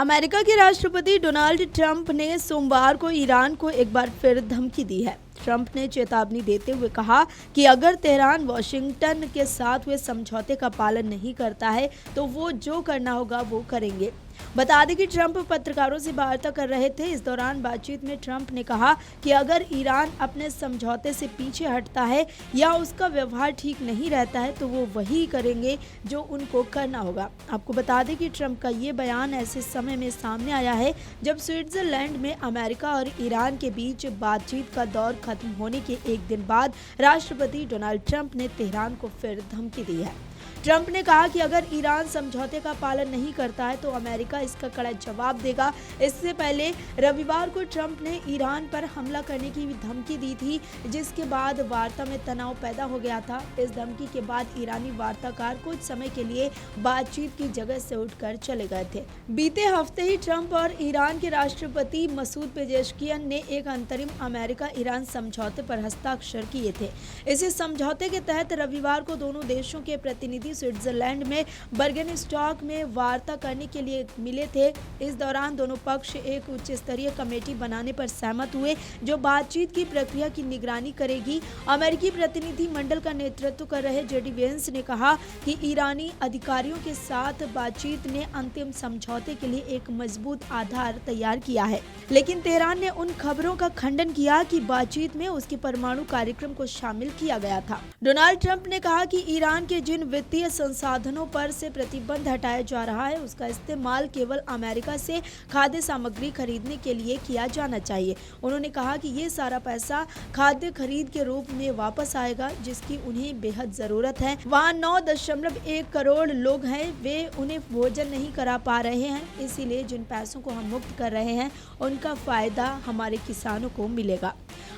America के राष्ट्रपति Donald Trump ने सोमवार को ईरान को एक बार फिर धमकी दी है। ट्रंप ने चेतावनी देते हुए कहा कि अगर तेहरान वाशिंगटन के साथ हुए समझौते का पालन नहीं करता है तो वो जो करना होगा वो करेंगे। बता दें कि ट्रंप पत्रकारों से वार्ता कर रहे थे। इस दौरान बातचीत में ट्रंप ने कहा कि अगर ईरान अपने समझौते से पीछे हटता है या उसका व्यवहार ठीक नहीं रहता है तो वो वही करेंगे जो उनको करना होगा। आपको बता दें कि ट्रंप का ये बयान ऐसे समय में सामने आया है जब स्विट्जरलैंड में अमेरिका और ईरान के बीच बातचीत का दौर खत्म होने के एक दिन बाद राष्ट्रपति डोनाल्ड ट्रंप ने तेहरान को फिर धमकी दी है। ट्रंप ने कहा कि अगर ईरान समझौते का पालन नहीं करता है तो अमेरिका इसका कड़ा जवाब देगा। इससे पहले रविवार को ट्रंप ने ईरान पर हमला करने की धमकी दी थी, जिसके बाद वार्ता में तनाव पैदा हो गया था। इस धमकी के बाद ईरानी वार्ताकार कुछ समय के लिए बातचीत की जगह से उठकर चले गए थे। बीते हफ्ते ही ट्रंप और ईरान के राष्ट्रपति मसूद पेजेश्कियन ने एक अंतरिम अमेरिका ईरान समझौते पर हस्ताक्षर किए थे। इसी समझौते के तहत रविवार को दोनों देशों के प्रतिनिधि स्विट्जरलैंड में बर्गेनस्टॉक में वार्ता करने के लिए मिले थे। इस दौरान दोनों पक्ष एक उच्च स्तरीय कमेटी बनाने पर सहमत हुए जो बातचीत की प्रक्रिया की निगरानी करेगी। अमेरिकी प्रतिनिधि मंडल का नेतृत्व कर रहे जेडी वेंस ने कहा कि ईरानी अधिकारियों के साथ बातचीत ने अंतिम समझौते के लिए एक मजबूत आधार तैयार किया है, लेकिन तेहरान ने उन खबरों का खंडन किया कि बातचीत में उसके परमाणु कार्यक्रम को शामिल किया गया था। डोनाल्ड ट्रंप ने कहा कि ईरान के जिन वित्तीय संसाधनों पर से प्रतिबंध हटाया जा रहा है उसका इस्तेमाल केवल अमेरिका से खाद्य सामग्री खरीदने के लिए किया जाना चाहिए। उन्होंने कहा कि ये सारा पैसा खाद्य खरीद के रूप में वापस आएगा जिसकी उन्हें बेहद जरूरत है। वहाँ 9.1 करोड़ लोग हैं, वे उन्हें भोजन नहीं करा पा रहे हैं, इसीलिए जिन पैसों को हम मुक्त कर रहे हैं उनका फायदा हमारे किसानों को मिलेगा।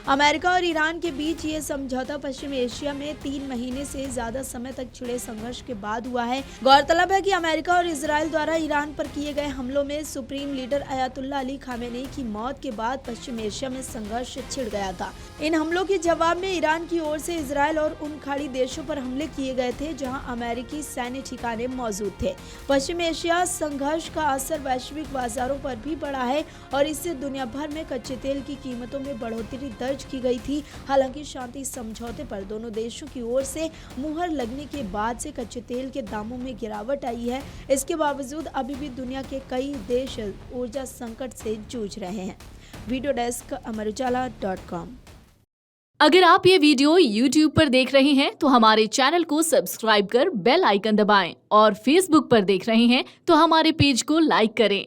अमेरिका और ईरान के बीच ये समझौता पश्चिम एशिया में 3 महीने से ज्यादा समय तक छिड़े संघर्ष के बाद हुआ है। गौरतलब है कि अमेरिका और इजराइल द्वारा ईरान पर किए गए हमलों में supreme leader Ayatollah Ali Khamenei की मौत के बाद पश्चिम एशिया में संघर्ष छिड़ गया था। इन हमलों के जवाब में ईरान की ओर से इजराइल और उन खाड़ी देशों पर हमले किए गए थे जहां अमेरिकी सैन्य ठिकाने मौजूद थे। पश्चिम एशिया संघर्ष का असर वैश्विक बाजारों पर भी पड़ा है और इससे दुनिया भर में कच्चे तेल की कीमतों में बढ़ोतरी दर्ज की गई थी। हालांकि शांति समझौते पर दोनों देशों की ओर से मुहर लगने के बाद से कच्चे तेल के दामों में गिरावट आई है। इसके बावजूद अभी भी दुनिया के कई देश ऊर्जा संकट से जूझ रहे हैं। Video desk amarujala.com। अगर आप ये वीडियो YouTube पर देख रहे हैं तो हमारे चैनल को सब्सक्राइब कर बेल आइकन दबाएं और Facebook पर देख रहे हैं तो हमारे पेज को लाइक करें।